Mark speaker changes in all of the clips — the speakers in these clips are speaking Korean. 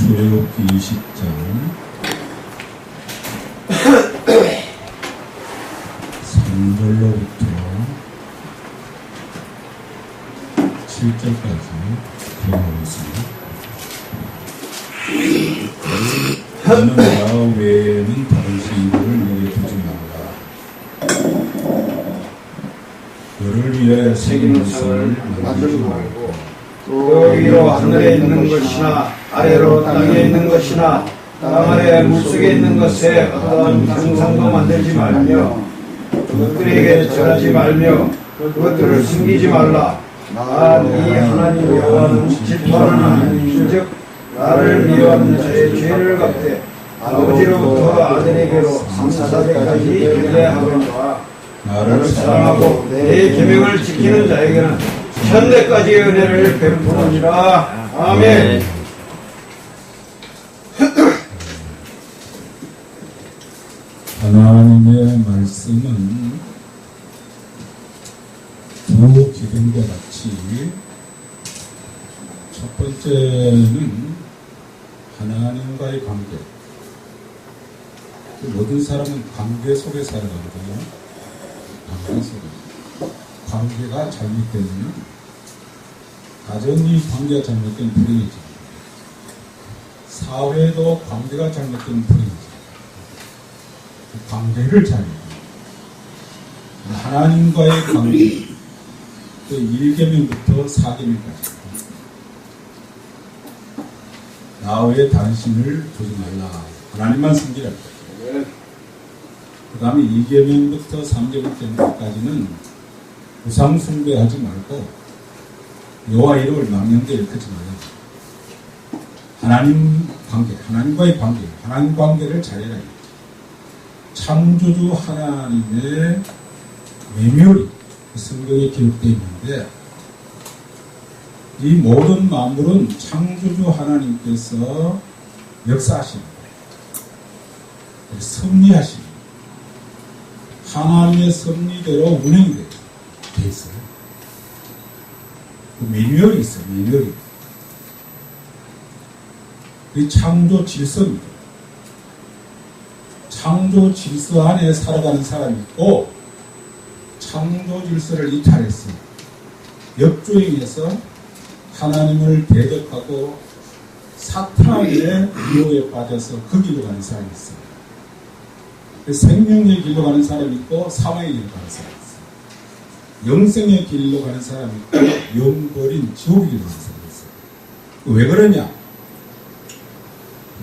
Speaker 1: 출애굽기 20장 3절로부터 7절까지 기록하겠습니다. 너는 나 외에는 다른 신들을 내게 두지 말라. 너를 위하여 새긴 것을 만들지 말고
Speaker 2: 그 위로 하늘에 있는 것이나 아래로 땅에 있는 것이나 땅 아래 물속에 있는 것에 어떠한 형상도 만들지 말며 그것들에게 절하지 말며 그것들을 숨기지 말라. 나 네 하나님 여호와는 질투하는 하나님인즉 나를 미워하는 자의 죄를 갚되 아버지로부터 아들에게로 3,4대까지 연대하거니와 나를 사랑하고 내 계명을 지키는 자에게는 천대까지의 은혜를 베푸느니라. 아멘.
Speaker 1: 하나님의 말씀은 두 기둥과 같이 첫 번째는 하나님과의 관계. 모든 사람은 관계 속에 살아가거든요. 관계 속에. 관계가 잘못되면 가정이 관계가 잘못된 불행이죠. 사회도 관계가 잘못된 불행이죠. 관계를 잘 하나님과의 관계, 그 1계명부터 4계명까지 나 외에 다른 신을 두지 말라. 하나님만 섬기라. 그 다음에 2계명부터 3계명까지는 우상 숭배하지 말고 여호와 이름을 망령되이 일컫지 말라. 하나님 관계, 하나님과의 관계, 하나님 관계를 잘해라. 창조주 하나님의 외멸이 성경에 기록되어 있는데 이 모든 만물은 창조주 하나님께서 역사하시는 거예요. 섭리하시는 거예요. 하나님의 섭리대로 운행이 되어 있어요. 그 매뉴얼이 있어요. 매뉴얼이. 이 창조 질서입니다. 창조 질서 안에 살아가는 사람이 있고 창조 질서를 이탈해서 역주행해서 하나님을 대적하고 사탄의 유혹에 빠져서 그 길로 가는 사람이 있어요. 생명의 길로 가는 사람이 있고 사망의 길로 가는 사람이 있어요. 영생의 길로 가는 사람이 있고 영버린 지옥의 길로 가는 사람이 있어요. 왜 그러냐?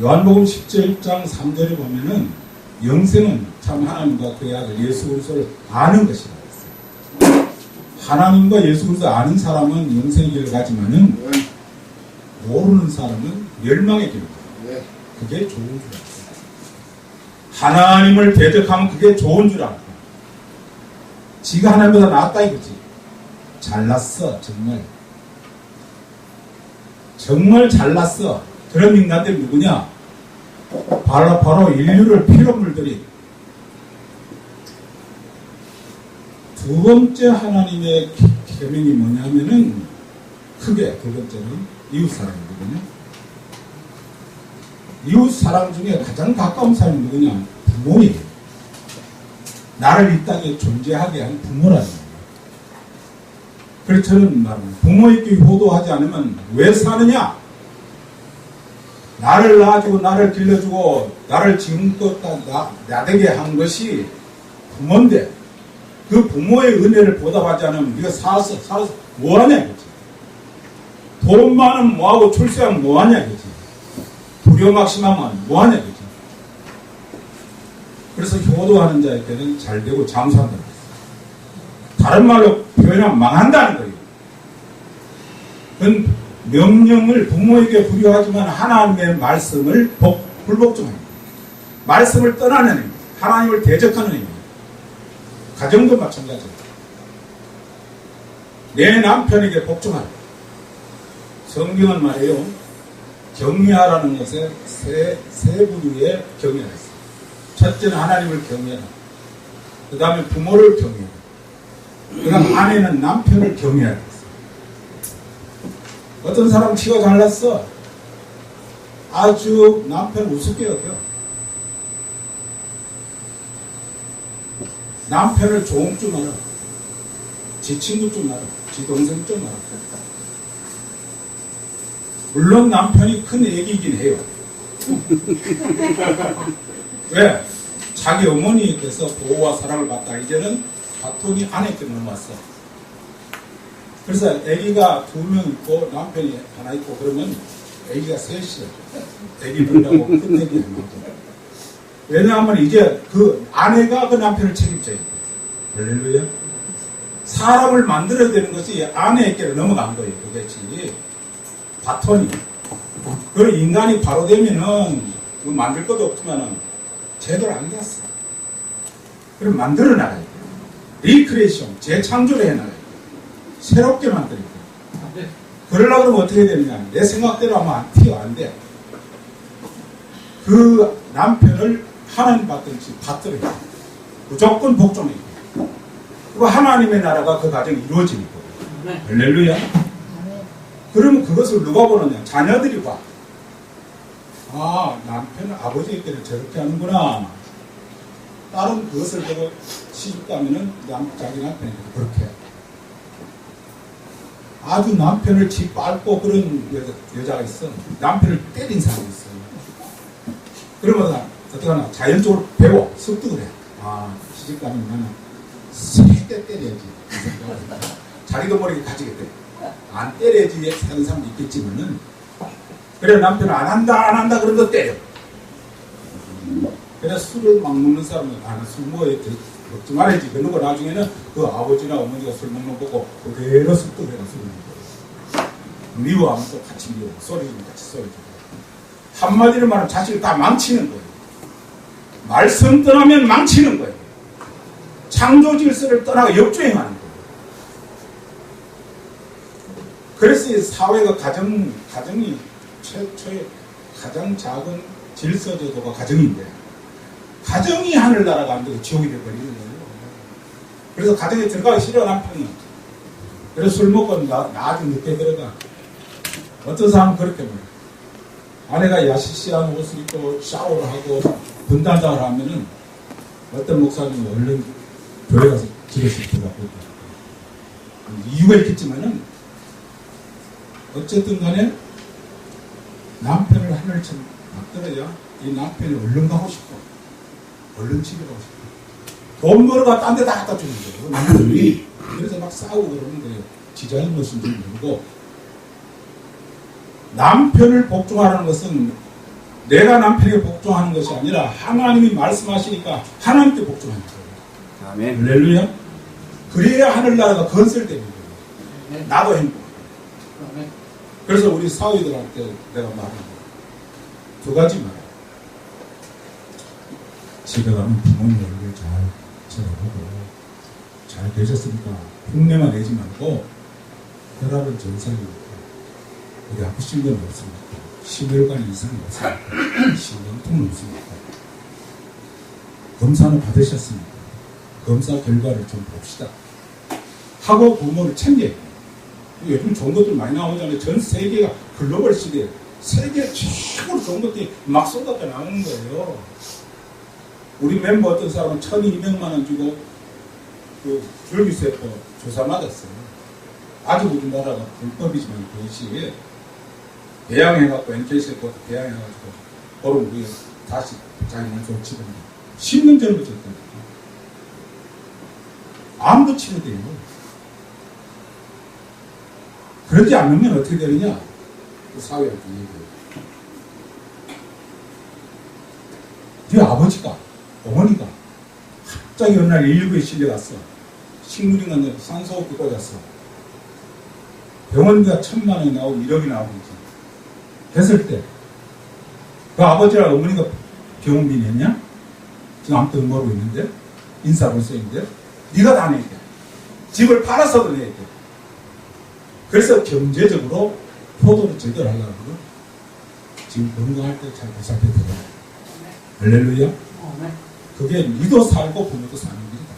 Speaker 1: 요한복음 17장 3절에 보면은 영생은 참 하나님과 그의 아들 예수 그리스도를 아는 것이라 했어요. 하나님과 예수 그리스도를 아는 사람은 영생의 길을 가지만은 모르는 사람은 멸망의 길을 가요. 그게 좋은 줄 알아요. 하나님을 대적하면 그게 좋은 줄 알아요. 지가 하나님보다 낫다 이거지. 잘났어 정말. 정말 잘났어. 그런 인간들이 누구냐? 바로 인류를 피로 물들인 두 번째 하나님의 계명이 뭐냐면은 크게 두 번째는 이웃사랑이거든요. 이웃사랑 중에 가장 가까운 사람이 누구냐? 부모예요. 나를 이 땅에 존재하게 한 부모라는 거예요. 그래서 저는 말합니다. 부모에게 효도하지 않으면 왜 사느냐? 나를 낳아주고 나를 길러주고 나를 지금껏 나되게 한 것이 부모인데 그 부모의 은혜를 보답하지 않으면 네가 살아서 뭐하냐 이거지. 돈 많으면 뭐하고 출세하면 뭐하냐 이거지. 불효막심하면 뭐하냐 이거지. 그래서 효도하는 자에게는 잘되고 장수한다는 거예요. 다른 말로 표현하면 망한다는 거예요. 그건 명령을 부모에게 불효하지만 하나님의 말씀을 불복종합니다. 말씀을 떠나는 행위, 하나님을 대적하는 행위. 가정도 마찬가지입니다. 내 남편에게 복종하라. 성경은 말이에요. 경외하라는 것에 세 부류의 경외가 있어요. 첫째는 하나님을 경외하라. 그 다음에 부모를 경외하라. 그 다음 아내는 남편을 경외하라. 어떤 사람은 치가 잘났어. 아주 남편 우습게 여겨. 남편을 조응 줄 알아. 지 친구 좀 알아. 지 동생 좀 알아. 물론 남편이 큰 애기이긴 해요. 왜? 자기 어머니께서 보호와 사랑을 받다 이제는 바톤이 아내께 넘어왔어. 그래서 애기가 2명 있고 남편이 하나 있고 그러면 애기가 셋이야. 애기 둘하고 큰 애기 하나고. 왜냐하면 이제 그 아내가 그 남편을 책임져야 돼. 할렐루야. 사람을 만들어야 되는 것이 아내에게 넘어간 거예요. 그겠지. 바톤이. 그 인간이 바로 되면은 만들 것도 없지만은 제대로 안 됐어. 그럼 만들어 나가야 돼. 리크레이션, 재창조를 해 나가야 돼. 새롭게 만들어야 돼. 그러려고 그러면 어떻게 되느냐. 내 생각대로 하면 안 튀어, 안 돼. 그 남편을 하나님 받든지 받들어야 돼. 무조건 복종해야 돼. 그리고 하나님의 나라가 그 가정이 이루어지는 거예요. 할렐루야. 그러면 그것을 누가 보느냐? 자녀들이 봐. 아, 남편은 아버지에게는 저렇게 하는구나. 딸은 그것을 보고 시집가면은 자기 남편이 그렇게 해. 아주 남편을 짓밟고 그런 여자가 있어. 남편을 때린 사람이 있어. 그러면 어떻게 하나? 자연적으로 배워. 습득을 해. 아, 시집가면 나는 세게 때려야지. 자기도 모르게 가지게 돼. 안 때려야지 사는 사람도 있겠지만은, 그래, 남편은 안 한다, 그러면 때려. 그래, 술을 막 먹는 사람은, 술 먹어야 먹지 말아야지. 그러고 나중에는 그 아버지나 어머니가 술 먹는 거 보고 그대로 습득해가 술 먹는 거예요. 미워하면 또 같이 미워. 소리주면 같이 소리주고. 한마디로 말하면 자식을 다 망치는 거예요. 말씀 떠나면 망치는 거예요. 창조 질서를 떠나고 역주행하는 거예요. 그래서 이 사회가 가정이 최초의 가장 작은 질서 제도가 가정인데, 가정이 하늘나라가 안 되고 지옥이 되어버리는 거예요. 그래서 가정에 들어가기 싫어, 남편이. 그래서 술 먹고 아주 늦게 들어가. 어떤 사람은 그렇게 말해요. 아내가 야시시한 옷을 입고 샤워를 하고 분단장을 하면은 어떤 목사님은 얼른 교회 가서 집에서 들어가고 이유가 있겠지만은 어쨌든 간에 남편을 하늘처럼 만들어야 이 남편이 얼른 가고 싶고 얼른 집에 가고 싶고 돈 벌어가 딴 데다 갖다 주는 거예요. 남편이. 그래서 막 싸우고 그러는 거예요. 지자인 것인 줄 모르고. 남편을 복종하는 것은 내가 남편에게 복종하는 것이 아니라 하나님이 말씀하시니까 하나님께 복종하는 거예요.
Speaker 3: 아멘.
Speaker 1: 할렐루야. 그래야 하늘나라가 건설되는 거예요. 나도 행복. 그래서 우리 사위들한테 내가 말하는 거예요. 2가지 말이에요. 집에 가면 부모님 얼굴 잘 쳐다보고 잘 계셨습니까? 흉내만 내지 말고 혈압은 정상입니까? 우리 아프신 건 없습니까? 심혈관 이상이 없습니까? 심경통은 없습니까? 검사는 받으셨습니까? 검사 결과를 좀 봅시다. 하고 부모를 챙겨야 돼요. 요즘 좋은 것들 많이 나오잖아요. 전 세계가 글로벌 시대에 세계 최고로 좋은 것들이 막 쏟아져 나오는 거예요. 우리 멤버 어떤 사람은 1,200만 원 주고 그 줄기세포 조사 맞았어요. 아주 우리나라가 불법이지만 그것이 배양해갖고 NK세포 배양해가지고 보름 후에 다시 자기는 조치를 10년 전부터 줬거든요. 암도 치료돼요. 그러지 않으면 어떻게 되느냐? 그 사회한테 얘기해요. 네 아버지가, 어머니가 갑자기 어느 날 119에 실려갔어. 식물인간에 산소호흡기 꽂았어. 병원비가 1,000만 원이 나오고 1억이 나오고 있지. 됐을 때, 그 아버지랑 어머니가 병원비 냈냐? 지금 아무튼 모르고 있는데, 인사불성인데, 네가 다 내야 돼. 집을 팔아서도 내야 돼. 그래서 경제적으로 포도를 제대로 하려고 지금 건강할 때 잘 보살펴 드려요. 할렐루야. 그게 니도 살고 부모도 사는 길이다.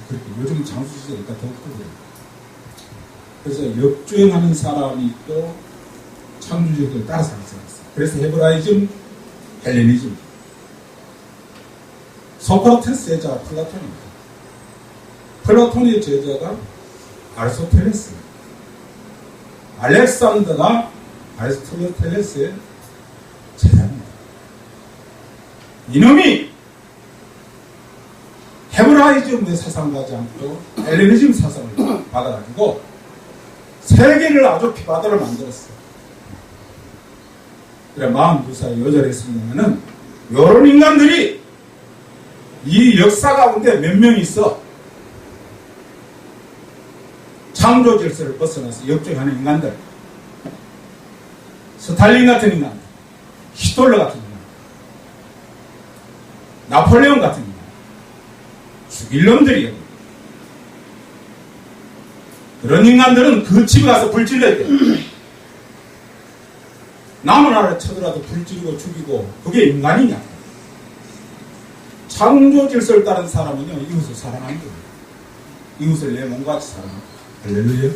Speaker 1: 그렇게 요즘 장수시대니까 더욱 그래요. 그래서 역주행하는 사람이 있고 창조주의를 따라서 살았어요. 그래서 헤브라이즘, 헬레니즘. 소크라테스의 제자 플라톤입니다. 플라톤의 제자가 아리스토텔레스. 알렉산더가 아리스토텔레스의 제자입니다. 이놈이 헤브라이즘의 사상을 가지 않고 헬레니즘 사상을 받아가지고 세계를 아주 피바다를 만들었어요. 그래 42살 여자를 했으면은 요런 인간들이 이 역사 가운데 몇 명 있어. 창조 질서를 벗어나서 역적하는 인간들. 스탈린 같은 인간, 히틀러 같은 인간, 나폴레옹 같은 인간, 죽일 놈들이에요. 그런 인간들은 그 집에 가서 불 질러야 돼. 남은 나라를 쳐들어도 불 지르고 죽이고 그게 인간이냐? 창조 질서를 따른 사람은요 이웃을 사랑하는 거예요. 이웃을 내 몸같이 사랑하는 거예요. 할렐루야.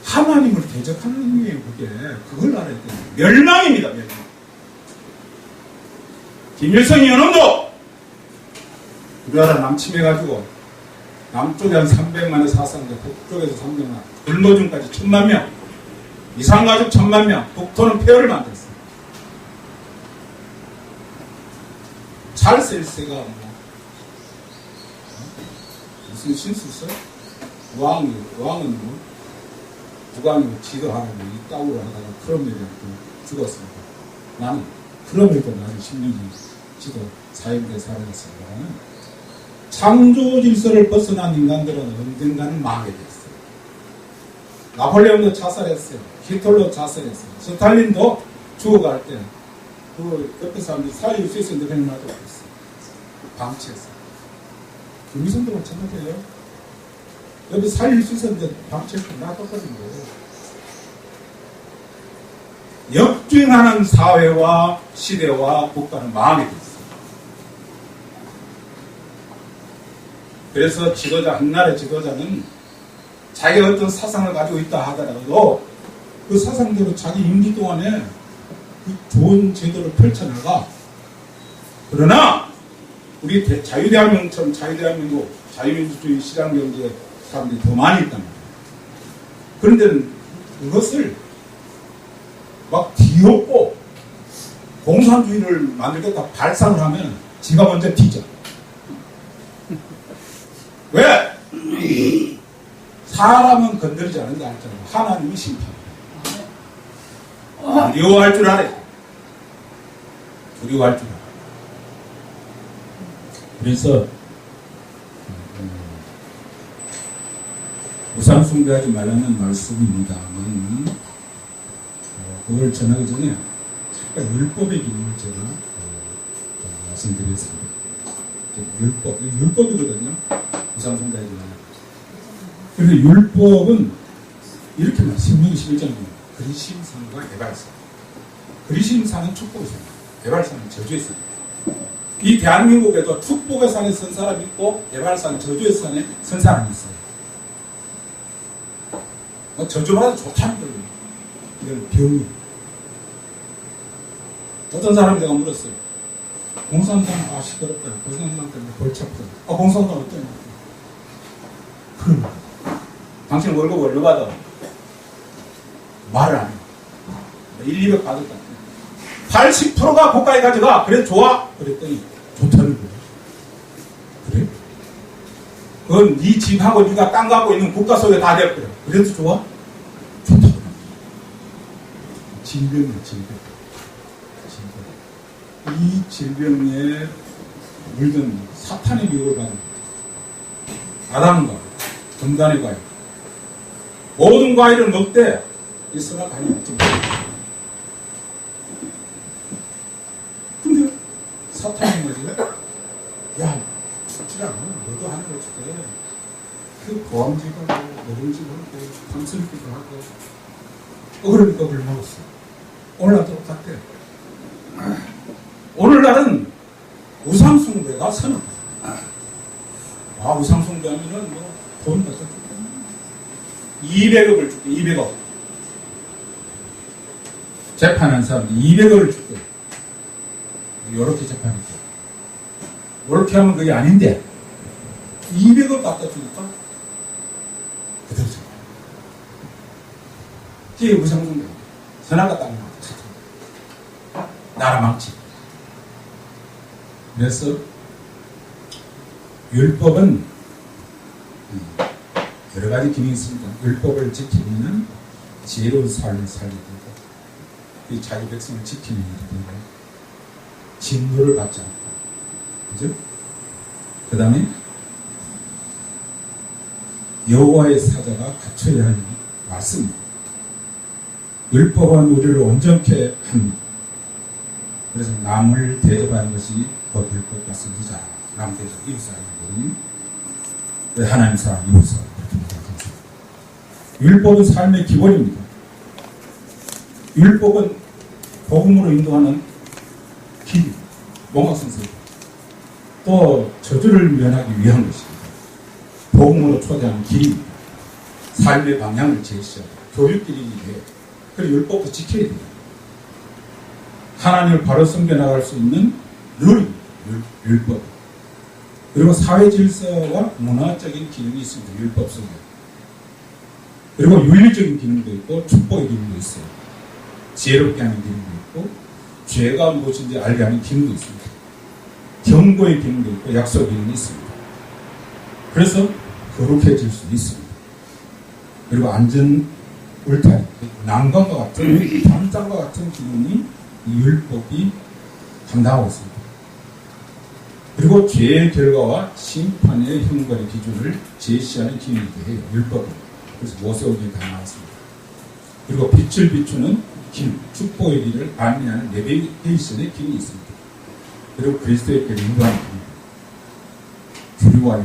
Speaker 1: 하나님을 대적하는 게 그걸 알아야 돼요. 멸망입니다. 멸망. 김일성이 연원도 우리나라 남침해가지고 남쪽에 한 300만의 사상자, 북쪽에서 300만, 불모중까지 1000만 명, 이산가족 1000만 명, 북토는 폐허를 만들었어요. 찰스 1세가 무슨 신수서? 왕은 국왕이 지도하라고 이 따구를 하다가 크롬웨일한테 죽었습니다. 나는 크롬웨일도 나중에 10년이 지도 사형대 살아갔습니다. 창조 질서를 벗어난 인간들은 언젠가는 망하게 됐어요. 나폴레옹도 자살했어요. 히틀러 자살했어요. 스탈린도 죽어갈 때 그 옆에 사람들이 살릴 수 있었는데 그냥 놔두고 있어요. 방치했어요. 김일성도 마찬가지예요. 여기 살릴 수 있었는데 방치했고 놔뒀거든 거예요. 역주행하는 사회와 시대와 국가는 망하게 됐어요. 그래서 지도자, 한 나라의 지도자는 자기가 어떤 사상을 가지고 있다 하더라도 그 사상대로 자기 임기 동안에 그 좋은 제도를 펼쳐나가. 그러나 우리 자유대한민국처럼 자유대한민국, 자유민주주의 시장경제 사람들이 더 많이 있단 말이에요. 그런데 그것을 막 뒤엎고 공산주의를 만들겠다 발상을 하면 지가 먼저 뒤져. 왜? 사람은 건드리지 않는다 했잖아요. 하나님이 심판합니다. 두려워할 줄 알아요. 두려워할 줄 알아요. 그래서 우상숭배하지 말라는 말씀입니다만 그걸 전하기 전에 잠깐 율법의 기능을 제가 말씀드리겠습니다. 율법이거든요. 우상숭배하지 말라. 그런데 율법은 이렇게 말해요. 신명기 11장입니다. 그리심산과 개발산. 그리심산은 축복의 산, 개발산은 저주의 산. 이 대한민국에도 축복의 산에 선 사람이 있고 개발산, 저주의 산에 선 사람이 있어요. 저주받아도 좋다는 거예요. 이건 병이. 어떤 사람이 내가 물었어요. 공산당 시끄럽다. 공산당 때문에 골치 아프다. 공산당 어떠냐? 그럼 당신 월급 얼마 받아? 말을 안 해. 1, 200 받을 것 같아. 80%가 국가에 가져가. 그래 좋아? 그랬더니 좋다는 거예요. 그래? 그건 네 집하고 네가 땅 갖고 있는 국가 속에 다 될 거야. 그래도 좋아? 좋다고. 질병이야, 질병. 이 질병에 물든 사탄의 미혹을 받는 아담과 금단의 과일. 모든 과일을 먹되 있으나 간이 없지. 근데 사탄이 뭐지? 야, 죽지 않아. 너도 하는 거지. 그래. 그 보암지가 하고, 먹음지가 하고, 탐스럽기도 하고. 그러니까 그걸 먹었어. 오늘날 똑같대. 오늘날은 우상숭배가 선언. 우상숭배하면은 뭐, 돈 갖다 줄게. 200억을 줄게, 200억. 재판한 사람들 200억을 줄 거예요. 요렇게 재판했고. 요렇게 하면 그게 아닌데, 200억 갖다 주니까, 그대로 줘. 그게 무상공개. 선악과 땅이 나라 망치. 그래서, 율법은 여러 가지 기능이 있습니다. 율법을 지키면 지혜로운 삶을 살게 되고, 이 자기 백성을 지키는 일이 되고, 진노를 받지 않고, 그죠? 그 다음에 여호와의 사자가 갖춰야 할 말씀입니다. 율법은 우리를 온전케 합니다. 그래서 남을 대접하는 것이 곧 율법과 선지자, 남 대접, 이웃 사랑이거든요. 하나님 사랑, 이웃 사랑 그렇게 말합니다. 율법은 삶의 기본입니다. 율법은 복음으로 인도하는 길, 몽학선생, 또 저주를 면하기 위한 것입니다. 복음으로 초대하는 길입니다. 삶의 방향을 제시하고 교육길이기 위해 그리고 율법도 지켜야 돼요. 하나님을 바로 섬겨나갈 수 있는 룰입니다. 율법. 그리고 사회 질서와 문화적인 기능이 있습니다. 율법 속에. 그리고 윤리적인 기능도 있고 축복의 기능도 있어요. 지혜롭게 하는 기능도 있고 죄가 무엇인지 알게 하는 기능도 있습니다. 경고의 기능도 있고 약속의 기능이 있습니다. 그래서 거룩해질 수 있습니다. 그리고 안전 울타리, 난관과 같은 담장과 같은 기능이 이 율법이 감당하고 있습니다. 그리고 죄의 결과와 심판의 형벌의 기준을 제시하는 기능이기도 해요. 율법은. 그래서 모세오경에 다 나왔습니다. 그리고 빛을 비추는 길, 축복의 길을 안내하는 내비게이션의 기능이 있습니다. 그리고 그리스도의 길을 인도하는 기능, 규리와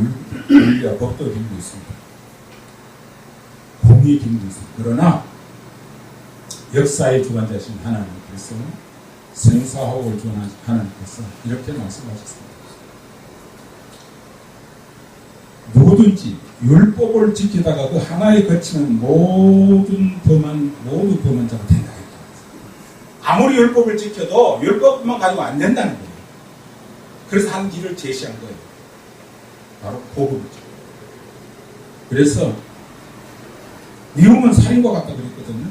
Speaker 1: 윤리와 법도의 기능도 있습니다. 공의의 기능도 있습니다. 그러나 역사의 주관자신 하나님께서 생사호흡을 주관하신 하나님께서 이렇게 말씀하셨습니다. 누구든지 율법을 지키다가 그 하나에 거치는 모두 범한 자가 된다. 아무리 율법을 지켜도 율법만 가지고 안 된다는 거예요. 그래서 한 길을 제시한 거예요. 바로 복음이죠. 그래서 미움은 살인과 같다 그랬거든요.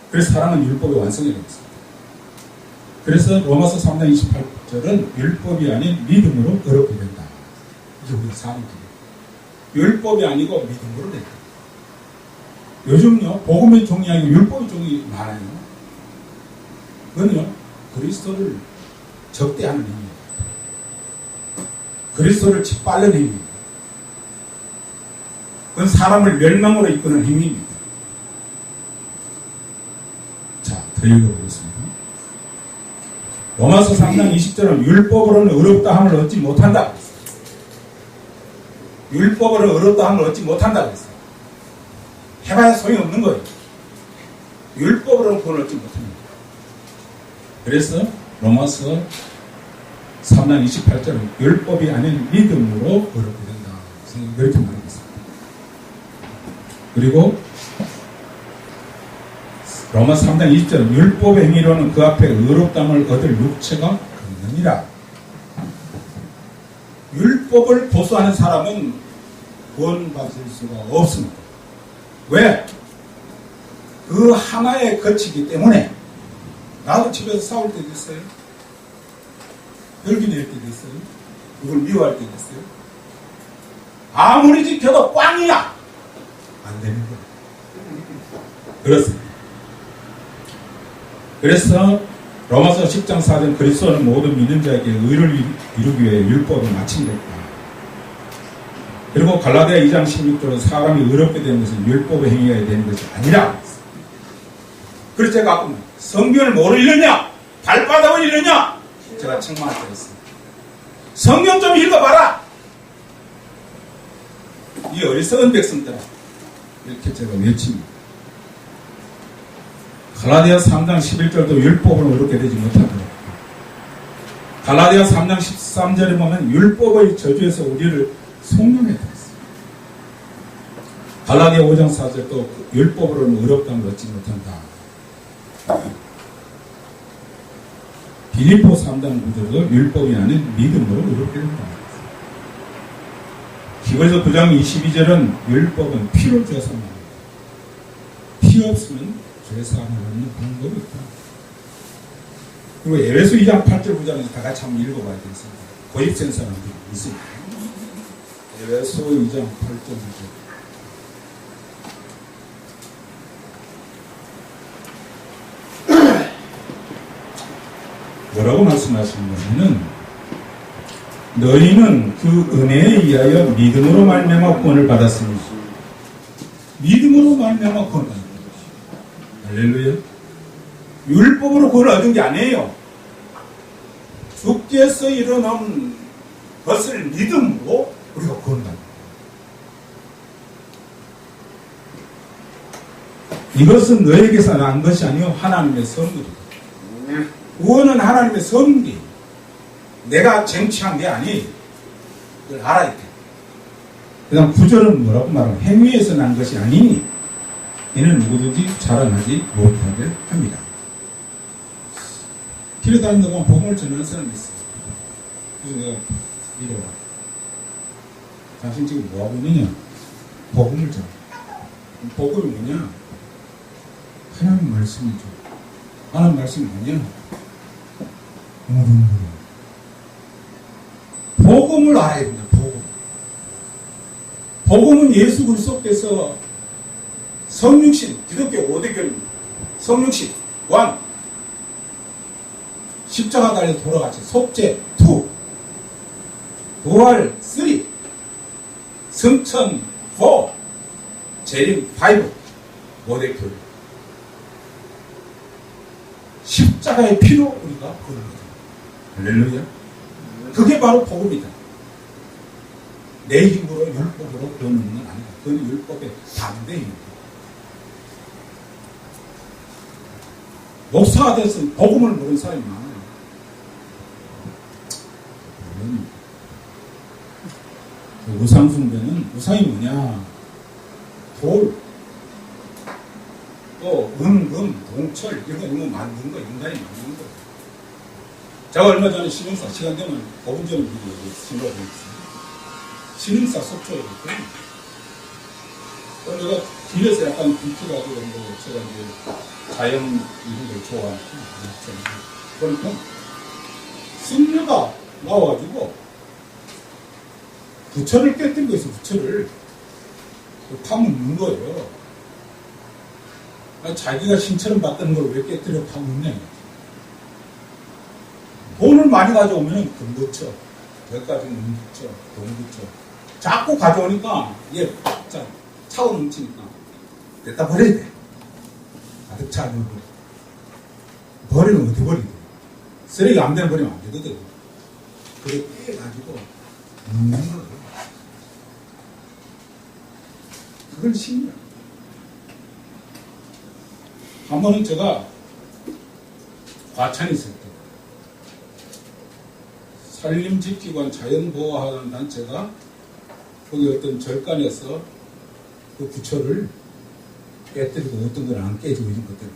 Speaker 1: 그래서 사랑은 율법의 완성이라고 했습니다. 그래서 로마서 3장 28절은 율법이 아닌 믿음으로 어렵게 된다. 이게 우리 사는 길이에요. 율법이 아니고 믿음으로 된다. 요즘요, 복음의 종이 아니고 율법의 종이 많아요. 그건요, 그리스도를 적대하는 힘이에요. 그리스도를 짓밟는 힘이에요. 그건 사람을 멸망으로 이끄는 힘입니다. 자, 더 읽어보겠습니다. 로마서 3장 20절은 율법으로는 어렵다 함을 얻지 못한다. 율법으로는 어렵다 함을 얻지 못한다 그랬어요. 해봐야 소용이 없는 거예요. 율법으로는 그걸 얻지 못합니다. 그래서 로마서 3장 28절은 율법이 아닌 믿음으로 어렵게 된다. 이렇게 말하고 있습니다. 그리고 로마서 3장 20절은 율법의 행위로는 그 앞에 의롭다함을 얻을 육체가 없느니라. 율법을 고수하는 사람은 구원받을 수가 없습니다. 왜? 그 하나에 거치기 때문에. 나도 집에서 싸울 때도 있어요. 열기 낼 때도 있어요. 누굴 미워할 때도 있어요. 아무리 지켜도 꽝이야! 안 되는 거예요. 그렇습니다. 그래서 로마서 10장 4절 그리스도는 모든 믿는 자에게 의를 이루기 위해 율법을 마친 것이다. 그리고 갈라디아 2장 16절은 사람이 의롭게 되는 것은 율법의 행위가 되는 것이 아니라. 그래서 제가 아까 성경을 뭐로 읽느냐? 발바닥을 읽느냐? 제가 책망할 때 했습니다. 성경 좀 읽어봐라! 이 어리석은 백성들아. 이렇게 제가 외칩니다. 갈라디아 3장 11절도 율법을 어렵게 되지 못하더라. 갈라디아 3장 13절에 보면 율법의 저주에서 우리를 속량해 드렸어요. 갈라디아 5장 4절도 율법으로는 어렵다는 걸 얻지 못한다. 빌립보 3장 구절도 율법이 아닌 믿음으로 의롭게 된다. 히브리서 9장 22절은 율법은 피를 줘서 말합니다. 피 없으면 죄사함을 얻는 방법이 있다. 그리고 에베소 2장 8절 9절은 다 같이 한번 읽어봐야 되겠습니다. 고집센 사람들이 있습니다. 에베소 2장 8절 9절. 뭐라고 말씀하시냐면은 너희는 그 은혜에 의하여 믿음으로 말미암아 구원을 받았으니 믿음으로 말미암아 구원을 받는 것이다. 할렐루야. 율법으로 구원을 얻은 게 아니에요. 주께서 일어난 것을 믿음으로 우리가 구원을 받는 거예요. 이것은 너에게서 난 것이 아니요 하나님의 선물이다. 구원은 하나님의 선물이 내가 쟁취한 게 아니. 그걸 알아야 돼. 그 다음 9절은 뭐라고 말하면 행위에서 난 것이 아니니 이는 누구든지 자랑하지 못하게 합니다. 길에 다니다가 복음을 전하는 사람이 있어요. 그래서 내가 이래와. 당신 지금 뭐하고 있느냐? 복음을 전해. 복음이 뭐냐? 하나님 말씀이죠. 하나님 말씀이 뭐냐? 복음을 알아야 된다. 복음. 복음은 예수 그리스도께서 성육신, 기독교 5대교입니다. 성육신, 1. 십자가 달려 돌아가신 속죄, 2. 부활, 3. 승천, 4. 재림, 5. 5대교. 십자가의 피로 우리가 구원을 얻습니다. 할렐루야. 그게 바로 복음이다. 내 힘으로 율법으로 구원 얻는 건 아니다. 그건 율법의 반대입니다. 목사가 돼서 복음을 모르는 사람이 많아요. 우상숭배는 우상이 뭐냐? 돌, 또 은금, 동철 이런 거 만든 거 인간이 만든 거. 제가 얼마 전에 신흥사 시간 되면 5분 전에 신고가 되었어요. 신흥사 속초였거든요. 내가 길에서 약간 불쾌가지고 제가 이제 자연 이런 걸 좋아하니까 그러니까 승려가 나와가지고 부처를 깨뜨리고 있어. 부처를 파문 묻는 거예요. 자기가 신처럼 받던 걸 왜 깨뜨려 파묻냐. 돈을 많이 가져오면 금부처, 여기까지 은부처, 동부처. 자꾸 가져오니까 이게 차고 넘치니까 냈다 버려야 돼. 가득 차면 버리면 어디 버리게. 쓰레기 아무데나 버리면 안 되거든. 그래 빼가지고 묻는 거예요. 그걸 신이야. 한 번은 제가 과천에 있을 때 산림집기관 자연보호하는 단체가 거기 어떤 절간에서 그 부처를 깨뜨리고 어떤 건 안 깨지고 이런 것들을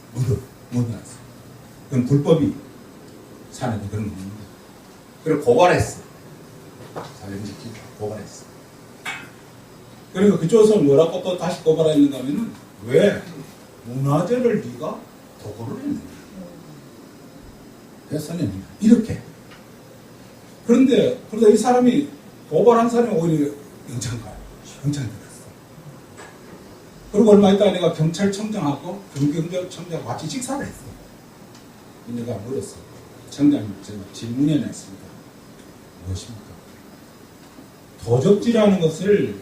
Speaker 1: 묻어놨어요. 그건 불법이 산에도 그런 거 없는 거예요. 그래서 고발했어. 산림집기관 고발했어. 그러니까 그쪽에서 뭐라고 또 다시 고발했는가 하면은 왜 문화재를 네가 도구를 했느냐. 했었냐. 이렇게. 그런데 이 사람이 고발한 사람이 오히려 영창 가요. 영창에 들어갔어. 그리고 얼마 있다가 내가 경찰청장하고 경경청장하고 같이 식사를 했어. 내가 물었어. 청장님 제가 질문이 하나 있습니다. 무엇입니까? 도적질하는 것을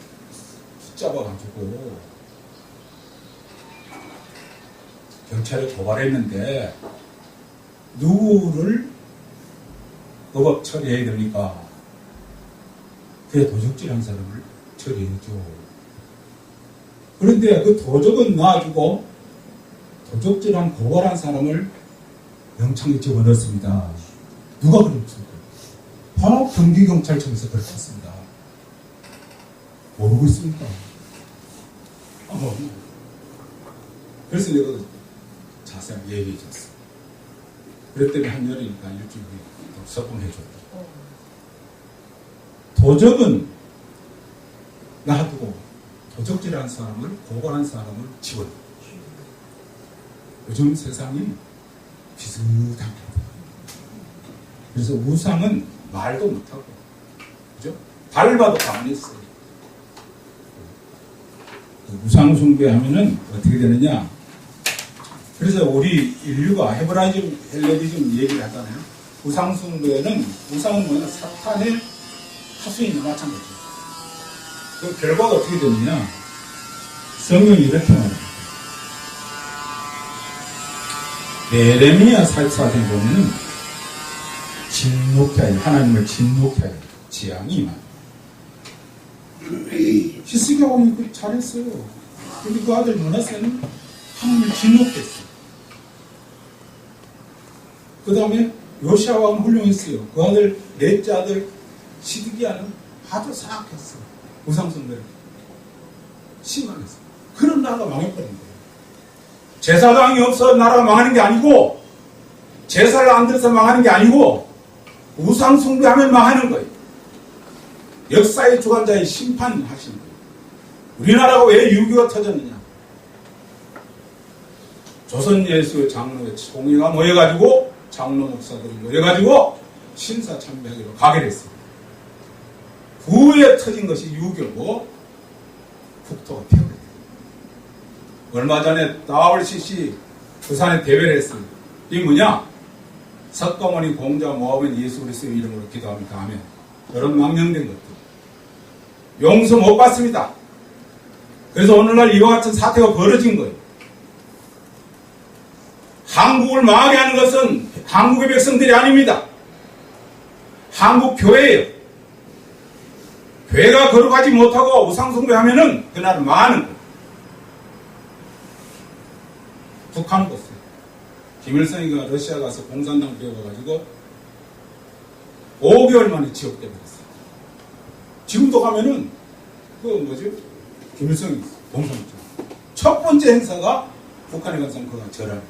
Speaker 1: 붙잡아가지고 경찰에 고발했는데 누구를 고법 처리해야 됩니까? 그래 도적질한 사람을 처리해줘. 그런데 그 도적은 놔주고 도적질한 고발한 사람을 영창에 집어넣었습니다. 누가 그랬습니까? 바로 경기경찰청에서 그랬습니다. 모르고 있습니까? 그래서 내가 자세하게 얘기해 줬어. 그랬더니 한여름이니까 일주일 후에 석봉해줬다. 도적은 놔두고 도적질한 사람을, 고관한 사람을 지원. 요즘 세상이 비슷합니다. 그래서 우상은 말도 못하고, 그죠? 밟아도 가만히 있어요. 우상 숭배하면은 어떻게 되느냐? 그래서 우리 인류가 헤브라이즘, 헬레니즘 얘기를 하잖아요. 우상 숭배는, 우상은 뭐냐? 사탄의 하수인과 마찬가지예요. 그 결과가 어떻게 되느냐? 성경이 이렇게 말합니다. 예레미야 44장 보면은 진노케 하여, 하나님을 진노케 하여 재앙이 임합니다. 히스기야 왕이 그 잘했어요. 근데 그 아들 문하세는 하나님을 진노케 했어요. 그 다음에 요시야 왕은 훌륭했어요. 그 아들, 넷째 아들 시드기야는 아주 사악했어요. 우상숭배를 심하게 했어요. 그런 나라가 망해버린 거예요. 제사장이 없어 나라가 망하는 게 아니고, 제사를 안 들어서 망하는 게 아니고, 우상 숭배하면 망하는 거예요. 역사의 주관자의 심판하시는 거예요. 우리나라가 왜 유교가 터졌느냐? 조선 예수 장로의 총회가 모여가지고, 장로 목사들이 모여가지고 신사참배하기로 가게 됐어요. 그 후에 터진 것이 유교고, 국토가 폐허됐어요. 얼마 전에 WCC 부산에 대회를 했어요. 이게 뭐냐? 석가모니 공자 모하면 예수 그리스도의 이름으로 기도합니다 하면 그런 망령된 것들 용서 못 받습니다. 그래서 오늘날 이와 같은 사태가 벌어진 거예요. 한국을 망하게 하는 것은 한국의 백성들이 아닙니다. 한국 교회예요. 교회가 거룩하지 못하고 우상숭배하면은 그날은 망하는 거예요. 북한 보세요. 김일성이가 러시아 가서 공산당 배워가지고 5개월 만에 지옥돼 버렸어요. 지금도 가면은 그 뭐지? 김일성이 공산당 첫 번째 행사가 북한에 가서 그가 절하는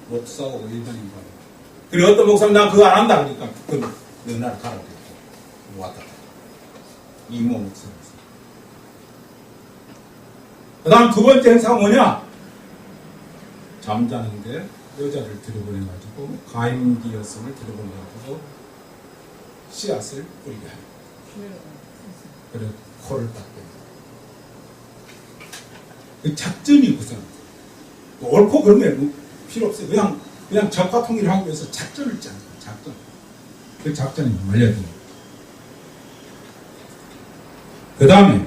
Speaker 1: 못 싸우고 일반인과 그리고 어떤 목사님 난 그거 안 한다 그러니까 그럼 너 나를 가라 그랬고 왔다 이모 목사님. 그 다음 두 번째 행사가 뭐냐? 잠자는데 여자를 들여보내가지고 가임기 여성을 들여보내가지고 씨앗을 뿌리게 하는. 그래 코를 닦게. 그 작전이 우선 옳고 그런 게 필요 없어요. 그냥 적화 통일을 하기 위해서 작전을 짜는 거예요. 작전. 그 작전이 말려듭니다. 그 다음에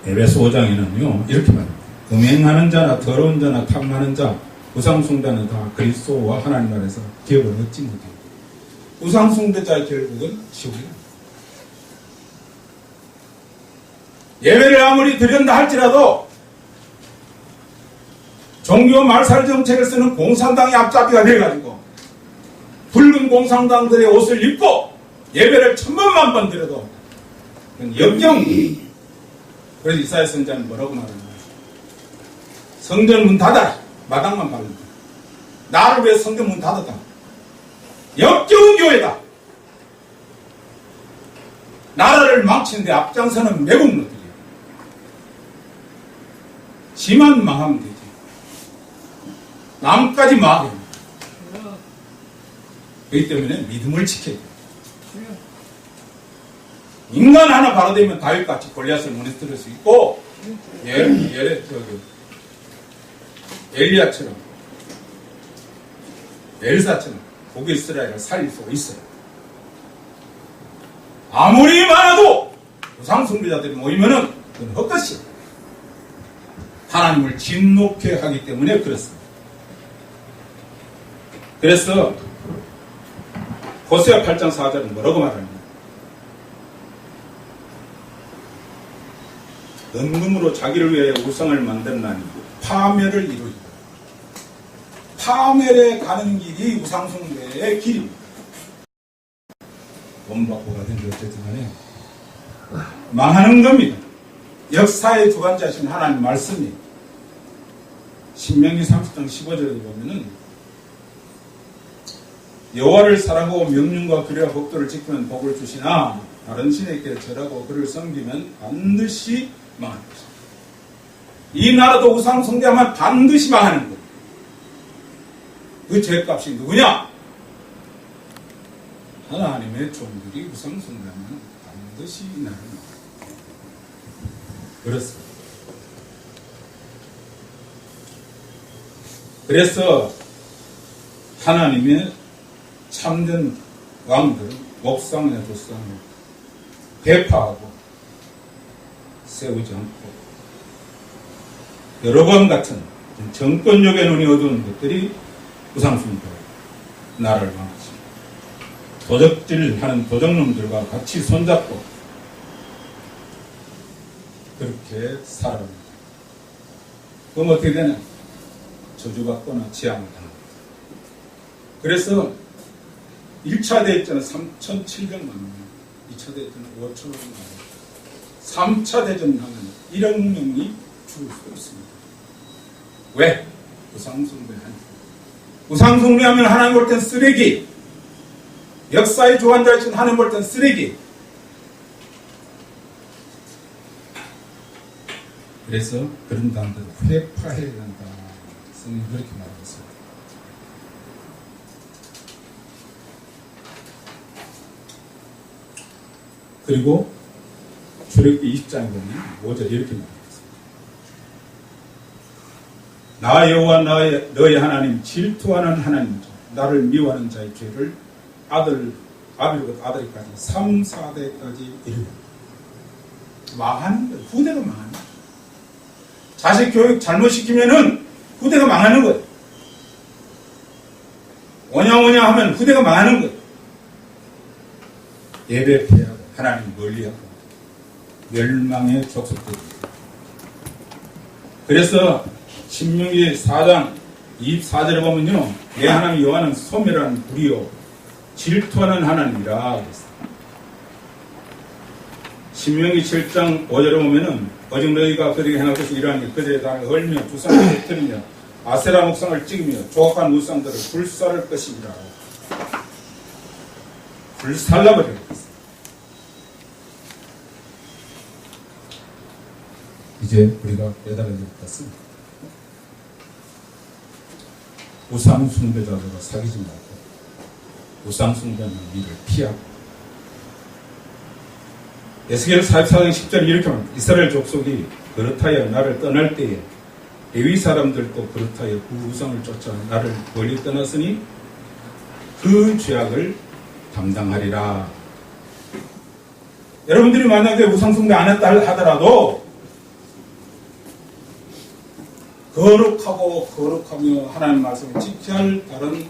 Speaker 1: 에베소 5장에는요 이렇게 말합니다. 음행하는 자나 더러운 자나 탐나는 자 우상숭배는 다 그리스도와 하나님 나라에서 기업을 얻지 못해요. 우상숭배자의 결국은 지옥이다. 예배를 아무리 드린다 할지라도 종교 말살 정책을 쓰는 공산당이 앞잡이가 돼가지고 붉은 공산당들의 옷을 입고 예배를 1000번만 번 드려도 역경이. 그래서 이사야 선지자는 뭐라고 말하냐? 성전 문 닫아라. 마당만 밟는다. 나를 위해 성전 문 닫았다. 역겨운 교회다. 나라를 망치는데 앞장서는 매국노들이야. 지만 망하면 되지. 남까지 망해. 그렇기 때문에 믿음을 지켜야 돼. 인간 하나 바로 되면 다윗같이 골리앗을 무너뜨릴 수 있고, 엘리야처럼, 엘사처럼 북이스라엘을 살릴 수 있어요. 아무리 많아도 우상숭배자들이 모이면은 그건 헛것이에요. 하나님을 진노케 하기 때문에 그렇습니다. 그래서 호세아 8장 4절은 뭐라고 말합니까? 은금으로 자기를 위해 우상을 만들나니 파멸을 이루리라. 파멸에 가는 길이 우상숭배의 길입니다. 돈 받고 가든지 어쨌든 간에 망하는 겁니다. 역사의 주관자신 하나님 말씀이 신명기 30장 15절에 보면은 여호와를 사랑하고 명령과 규례와 법도를 지키면 복을 주시나 다른 신에게 절하고 그를 섬기면 반드시 망할 것이다. 이 나라도 우상 숭배하면 반드시 망하는 거예요. 그 죄값이 누구냐? 하나님의 종들이 우상 숭배하면 반드시 이 나라를 망합니다. 그렇습니다. 그래서 하나님의 참된 왕들은 목상의 도상을 배파하고 세우지 않고 여러 번 같은 정권력의 눈이 어두운 것들이 우상숭배로 나라를 망치고 도적질하는 도적놈들과 같이 손잡고 그렇게 살아갑니다. 그럼 어떻게 되냐? 저주받거나 재앙을 당합니다. 그래서 1차 대전은 3,700만 명, 2차 대전은 5,000만 명, 3차 대전 하면 1억 명이 죽을 수 있습니다. 왜? 우상숭배하니까. 우상숭배하면 하나님 볼 땐 쓰레기, 역사의 주관자이신 하나님 볼 땐 쓰레기. 그래서 그런 사람들을 회파해야 된다. 성경이 그렇게 말하고 있습니다. 그리고 출애굽기 20장에 보면 5절 이렇게 말하고 있습니다. 나 여호와 너희 하나님 질투하는 하나님이죠. 나를 미워하는 자의 죄를 아비로부터 아들까지 3, 4대까지 이르려 망하는 거예요. 후대가 망하는 거예요. 자식 교육 잘못시키면은 후대가 망하는 거예요. 오냐오냐 하면 후대가 망하는 거예요. 예배 피하고 하나님 멀리하고 멸망의 족속들입니다. 그래서 신명기 4장 24절에 보면요, 내 하나님 여호와는 소멸하는 불이요 질투하는 하나님이라 그랬어요. 신명기 7장 5절에 보면은 오직 너희가 그들에게 행할 것이 이러하니 그들의 땅을 헐며 주상을 터뜨리며 아세라 목상을 찍으며 조각한 우상들을 불살을 것이니라. 불살라버리겠습니다. 이제 우리가 깨달아야 될 것은 우상 숭배자들과 사귀지 말고 우상 숭배하는 일을 피하고 에스겔 44장 10절 이렇게 말합니다. 이스라엘 족속이 그렇다여 나를 떠날 때에 레위 사람들도 그렇다여 그 우상을 쫓아 나를 멀리 떠났으니 그 죄악을 담당하리라. 여러분들이 만약에 우상 숭배 안 했다 하더라도 거룩하며 하나님 말씀을 지켜야 할 다른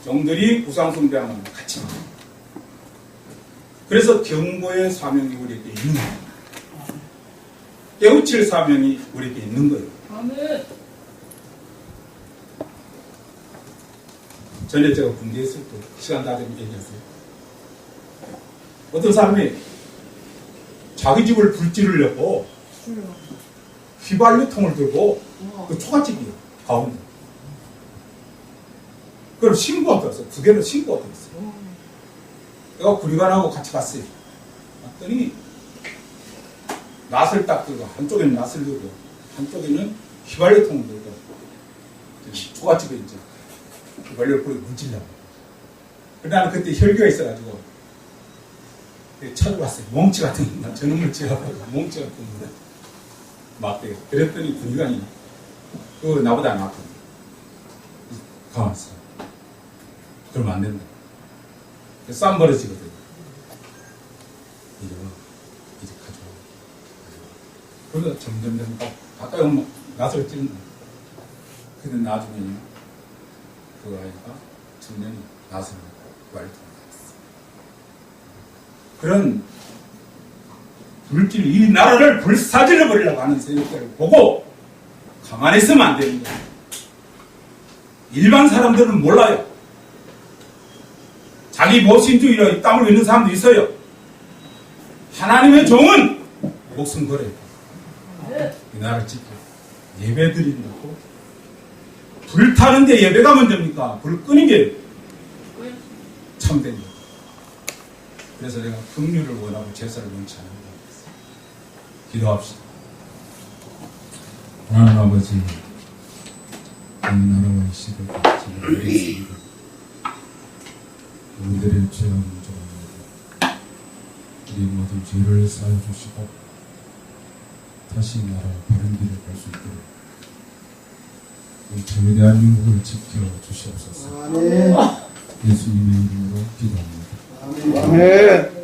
Speaker 1: 종들이 우상 숭배하면 같이 합니다. 그래서 경고의 사명이 우리에게 있는 거예요. 깨우칠 사명이 우리에게 있는 거예요.
Speaker 3: 아멘.
Speaker 1: 전에 제가 군대에 있을 때 시간 다 되면 얘기하세요. 어떤 사람이 자기 집을 불 지르려고 휘발유통을 들고 그 초가집이에요. 가운데. 그럼 신고가 들었어요. 두 개는 신고가 들었어요. 내가 구리관하고 같이 갔어요. 갔더니 낫을 딱 들고 한쪽에는 낫을 들고 한쪽에는 휘발유통을 들고 초가집에 이제 휘발유를 뿌리고 문질려고. 근데 나는 그때 혈기가 있어가지고 찾아왔어요. 몽치 같은 거. 저놈을 찍어가지고 몽치 같은 거. 막 그랬더니 구리관이 그거 나보다 안 아프네. 가만히 있어. 그러면 안 된다. 싸움 벌어지거든. 이제 가져와. 그러다 점점 가까이 오면 낫을 찌른다. 근데 나중에 그 아이가 청년이 낫을 말도 나갔어. 그런 물질, 이 나라를 불사질러 버리려고 하는 세력들을 보고 가만히 있으면 안 되는 거예요. 일반 사람들은 몰라요. 자기 모신주의로 이 땅을 믿는 사람도 있어요. 하나님의 종은 목숨 걸어요. 이 나라를 지켜 예배 드린다고 불 타는데 예배가 먼저입니까? 불 끄는 게 참된 것. 그래서 내가 긍휼을 원하고 제사를 원치 않는다. 기도합시다.
Speaker 3: 하나님 아버지, 이 나라와 이 시대를 지금 드리겠습니다. 우리들의 죄와 문제가 우리 모든 죄를 사여 주시고 다시 나라 바른 길을 갈 수 있도록 우리 참 대한민국을 지켜 주시옵소서. 예수님의 이름으로 기도합니다.
Speaker 2: 아멘.